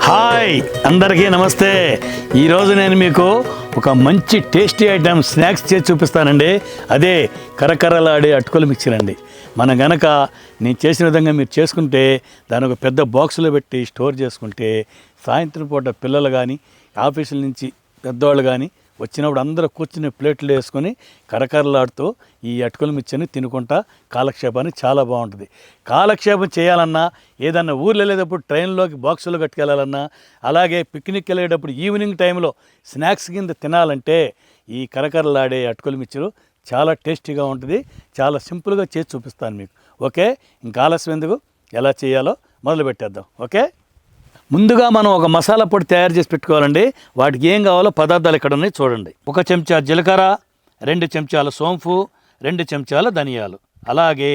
Hi అందరికీ నమస్తే. ఈరోజు నేను మీకు ఒక మంచి టేస్టీ ఐటమ్ స్నాక్స్ చేసి చూపిస్తానండి. అదే కరకరలాడే అటుకుల మిక్చర్ అండి. మనం గనక నేను చేసిన విధంగా మీరు చేసుకుంటే దాని ఒక పెద్ద బాక్సులో పెట్టి స్టోర్ చేసుకుంటే సాయంత్రం పూట పిల్లలు కానీ ఆఫీసుల నుంచి పెద్దవాళ్ళు కానీ వచ్చినప్పుడు అందరూ కూర్చుని ప్లేట్లు వేసుకొని కరకరలాడుతూ ఈ అటుకుల మిర్చిని తినుకుంటా కాలక్షేపానికి చాలా బాగుంటుంది. కాలక్షేపం చేయాలన్నా, ఏదన్నా ఊర్లో వెళ్ళేటప్పుడు ట్రైన్లోకి బాక్సులు కట్టుకెళ్ళాలన్నా, అలాగే పిక్నిక్ వెళ్ళేటప్పుడు ఈవినింగ్ టైంలో స్నాక్స్ కింద తినాలంటే ఈ కరకరలాడే అటుకుల మిర్చిలు చాలా టేస్టీగా ఉంటుంది. చాలా సింపుల్గా చేసి చూపిస్తాను మీకు. ఓకే, ఇంకా ఆలస్యం ఎందుకు, ఎలా చేయాలో మొదలు పెట్టేద్దాం. ఓకే, ముందుగా మనం ఒక మసాలా పొడి తయారు చేసి పెట్టుకోవాలండి. వాటికి ఏం కావాలో పదార్థాలు ఇక్కడ ఉన్నాయి చూడండి. 1 చెంచా జీలకర్ర, 2 చెంచాల సోంపు, 2 చెంచాల ధనియాలు, అలాగే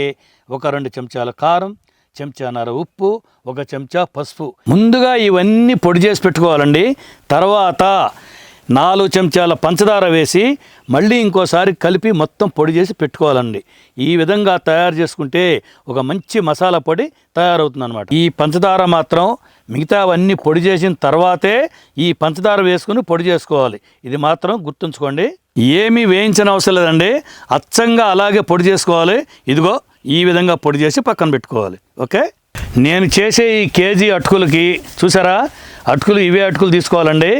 ఒక 2 చెంచాల కారం, చెంచాన్నర ఉప్పు, 1 చెంచా పసుపు. ముందుగా ఇవన్నీ పొడి చేసి పెట్టుకోవాలండి. తర్వాత 4 చెంచాల పంచదార వేసి మళ్ళీ ఇంకోసారి కలిపి మొత్తం పొడి చేసి పెట్టుకోవాలండి. ఈ విధంగా తయారు చేసుకుంటే ఒక మంచి మసాలా పొడి తయారవుతుంది అనమాట. ఈ పంచదార మాత్రం మిగతావన్నీ పొడి చేసిన తర్వాతే ఈ పంచదార వేసుకుని పొడి చేసుకోవాలి. ఇది మాత్రం గుర్తుంచుకోండి. ఏమీ వేయించిన అవసరం లేదండి, అచ్చంగా అలాగే పొడి చేసుకోవాలి. ఇదిగో ఈ విధంగా పొడి చేసి పక్కన పెట్టుకోవాలి. ఓకే, నేను చేసే ఈ కేజీ అటుకులకి చూసారా, అటుకులు ఇవే అటుకులు తీసుకోవాలండి.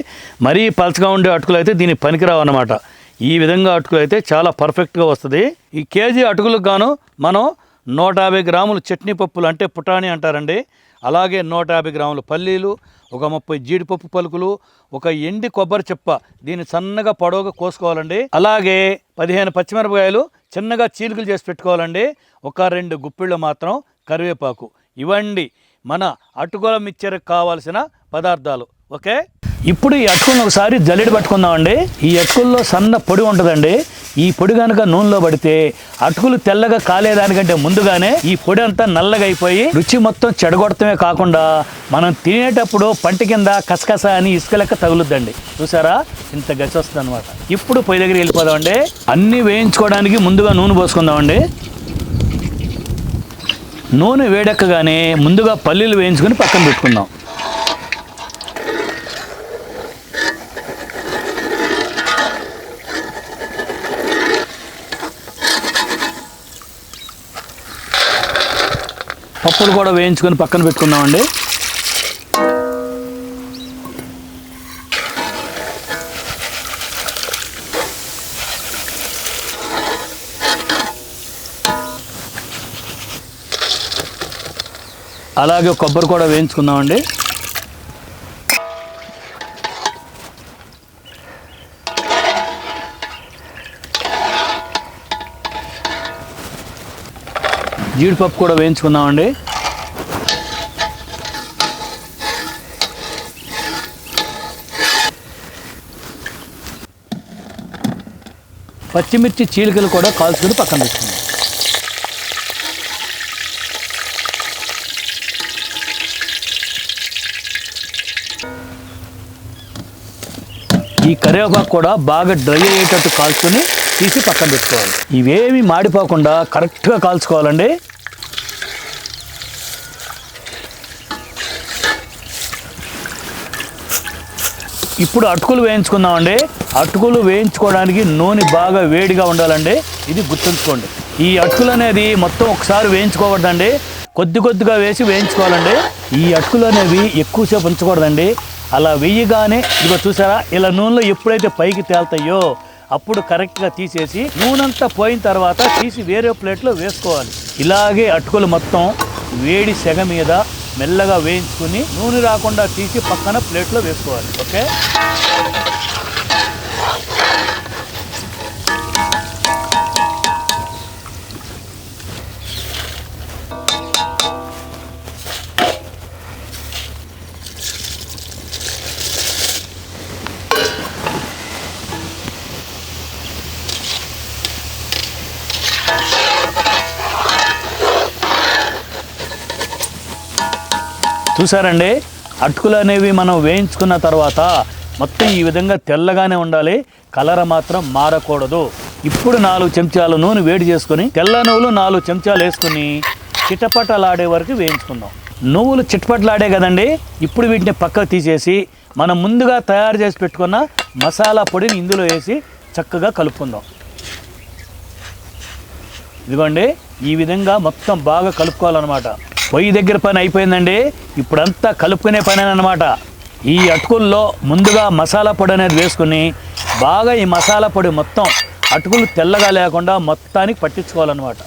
మరీ పలచగా ఉండే అటుకులు అయితే దీనికి పనికిరావు అన్నమాట. ఈ విధంగా అటుకులు అయితే చాలా పర్ఫెక్ట్గా వస్తుంది. ఈ కేజీ అటుకులకు గాను మనం 150 గ్రాములు చట్నీ పప్పులు అంటే పుటాణి అంటారండి, అలాగే 150 గ్రాములు పల్లీలు, ఒక 30 జీడిపప్పు పలుకులు, ఒక ఎండి కొబ్బరి చెప్ప దీన్ని సన్నగా పొడవుగా కోసుకోవాలండి. అలాగే 15 పచ్చిమిరపకాయలు చిన్నగా చీలికలు చేసి పెట్టుకోవాలండి. ఒక 2 గుప్పిళ్ళు మాత్రం కరివేపాకు. ఇవ్వండి మన అటుకుల మిక్చర్కి కావాల్సిన పదార్థాలు. ఓకే, ఇప్పుడు ఈ అటుకులను ఒకసారి జల్లెడ పట్టుకుందామండి. ఈ అటుకుల్లో సన్న పొడి ఉంటుందండి. ఈ పొడి కనుక నూనెలో పడితే అటుకులు తెల్లగా కాలేదానికంటే ముందుగానే ఈ పొడి అంతా నల్లగా అయిపోయి రుచి మొత్తం చెడగొడటమే కాకుండా మనం తినేటప్పుడు పంట కింద కసకస అని ఇసుక లెక్క తగులుద్దండి. చూసారా, ఇంత గసి వస్తుంది అనమాట. ఇప్పుడు పొయ్యి దగ్గర వెళ్ళిపోదామండి. అన్నీ వేయించుకోవడానికి ముందుగా నూనె పోసుకుందామండి. నూనె వేడెక్కగానే ముందుగా పల్లీలు వేయించుకొని పక్కన పెట్టుకుందాం. పప్పులు కూడా వేయించుకొని పక్కన పెట్టుకుందామండి. అలాగే కొబ్బరి కూడా వేయించుకుందామండి. జీడిపప్పు కూడా వేయించుకుందామండి. పచ్చిమిర్చి చీలికలు కూడా కాల్చుకుని పక్కన పెట్టుకుందాం. ఈ కరివేపాకు కూడా బాగా డ్రై అయ్యేటట్టు కాల్చుకొని తీసి పక్కన పెట్టుకోవాలి. ఇవేమి మాడిపోకుండా కరెక్ట్గా కాల్చుకోవాలండి. ఇప్పుడు అటుకులు వేయించుకుందామండి. అటుకులు వేయించుకోవడానికి నూనె బాగా వేడిగా ఉండాలండి, ఇది గుర్తుంచుకోండి. ఈ అటుకులు అనేది మొత్తం ఒకసారి వేయించుకోకూడదండి, కొద్ది కొద్దిగా వేసి వేయించుకోవాలండి. ఈ అటుకులు అనేవి ఎక్కువసేపు ఉంచకూడదండి. అలా వేయగానే ఇదిగో చూసారా, ఇలా నూనెలో ఎప్పుడైతే పైకి తేలుతాయో అప్పుడు కరెక్ట్గా తీసేసి నూనెంతా పోయిన తర్వాత తీసి వేరే ప్లేట్లో వేసుకోవాలి. ఇలాగే అటుకులు మొత్తం వేడి సెగ మీద మెల్లగా వేయించుకుని నూనె రాకుండా తీసి పక్కన ప్లేట్లో వేసుకోవాలి. ఓకే, చూసారండి, అటుకులు అనేవి మనం వేయించుకున్న తర్వాత మొత్తం ఈ విధంగా తెల్లగానే ఉండాలి, కలర్ మాత్రం మారకూడదు. ఇప్పుడు 4 చెంచాల నూనె వేడి చేసుకొని తెల్ల నువ్వులు 4 చెంచాలు వేసుకుని చిటపటలాడే వరకు వేయించుకుందాం. నువ్వులు చిట్పట్లాడే కదండి. ఇప్పుడు వీటిని పక్కకు తీసేసి మనం ముందుగా తయారు చేసి పెట్టుకున్న మసాలా పొడిని ఇందులో వేసి చక్కగా కలుపుకుందాం. ఇదిగోండి, ఈ విధంగా మొత్తం బాగా కలుపుకోవాలన్నమాట. పొయ్యి దగ్గర పని అయిపోయిందండి. ఇప్పుడంతా కలుపుకునే పని అన్నమాట. ఈ అటుకుల్లో ముందుగా మసాలా పొడి అనేది వేసుకుని బాగా ఈ మసాలా పొడి మొత్తం అటుకులు తెల్లగా లేకుండా మొత్తానికి పట్టించుకోవాలన్నమాట.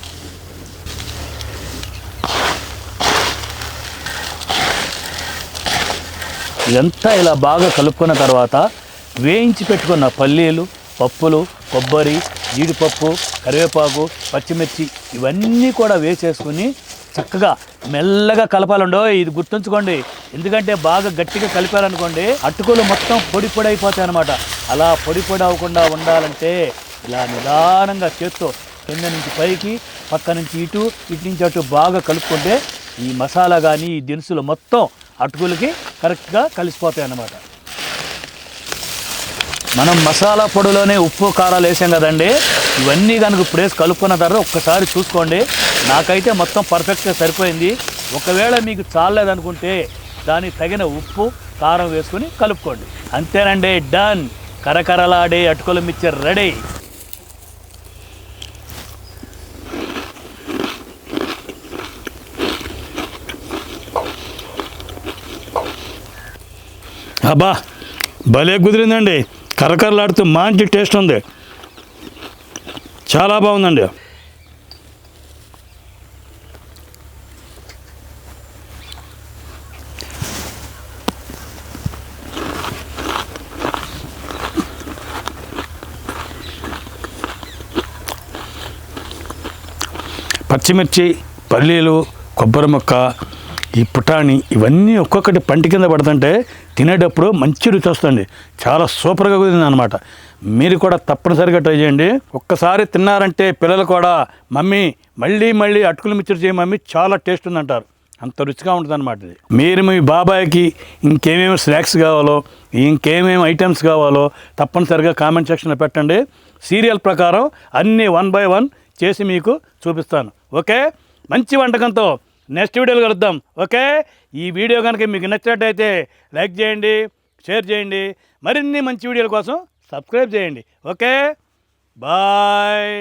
ఇదంతా ఇలా బాగా కలుపుకున్న తర్వాత వేయించి పెట్టుకున్న పల్లీలు, పప్పులు, కొబ్బరి, జీడిపప్పు, కరివేపాకు, పచ్చిమిర్చి ఇవన్నీ కూడా వేసేసుకుని చక్కగా మెల్లగా కలపాలండో. ఇది గుర్తుంచుకోండి, ఎందుకంటే బాగా గట్టిగా కలిపారనుకోండి అటుకులు మొత్తం పొడి పొడి అయిపోతాయి అన్నమాట. అలా పొడి పొడి అవ్వకుండా ఉండాలంటే ఇలా నిదానంగా చేత్తో కింద నుంచి పైకి, పక్క నుంచి ఇటు నుంచి అటు బాగా కలుపుకుంటే ఈ మసాలా కానీ ఈ దినుసులు మొత్తం అటుకులకి కరెక్ట్గా కలిసిపోతాయి అన్నమాట. మనం మసాలా పొడిలోనే ఉప్పు కారాలు వేసాం కదండి. ఇవన్నీ కనుక ఇప్పుడు వేసి కలుపుకున్న తర్వాత ఒక్కసారి చూసుకోండి. నాకైతే మొత్తం పర్ఫెక్ట్గా సరిపోయింది. ఒకవేళ మీకు చాలేదనుకుంటే దానికి తగిన ఉప్పు కారం వేసుకొని కలుపుకోండి. అంతేనండి, డన్. కరకరలాడే అటుకుల మిక్చర్ రెడీ. అబ్బా, భలే కుదిరిందండి. కరకరలాడుతూ మంచి టేస్ట్ ఉంది. చాలా బాగుందండి. పచ్చిమిర్చి, పల్లీలు, కొబ్బరి ముక్క, ఈ పుటాణి ఇవన్నీ ఒక్కొక్కటి పంటి కింద పడుతుంటే తినేటప్పుడు మంచి రుచి వస్తుంది. చాలా సూపర్గా కుదిరింది అనమాట. మీరు కూడా తప్పనిసరిగా ట్రై చేయండి. ఒక్కసారి తిన్నారంటే పిల్లలు కూడా మమ్మీ మళ్ళీ మళ్ళీ అటుకులు మిక్చర్ చేయ మమ్మీ, చాలా టేస్ట్ ఉందంటారు. అంత రుచిగా ఉంటుంది అనమాట ఇది. మీరు మీ బాబాయ్కి ఇంకేమేమి స్నాక్స్ కావాలో, ఇంకేమేమి ఐటమ్స్ కావాలో తప్పనిసరిగా కామెంట్ సెక్షన్లో పెట్టండి. సీరియల్ ప్రకారం అన్నీ 1 by 1 చేసి మీకు చూపిస్తాను. ఓకే, మంచి వంటకంతో నెక్స్ట్ వీడియోలో కలుద్దాం. ఓకే, ఈ వీడియో కనుక మీకు నచ్చినట్టయితే లైక్ చేయండి, షేర్ చేయండి. మరిన్ని మంచి వీడియోల కోసం సబ్స్క్రైబ్ చేయండి. Okay, bye.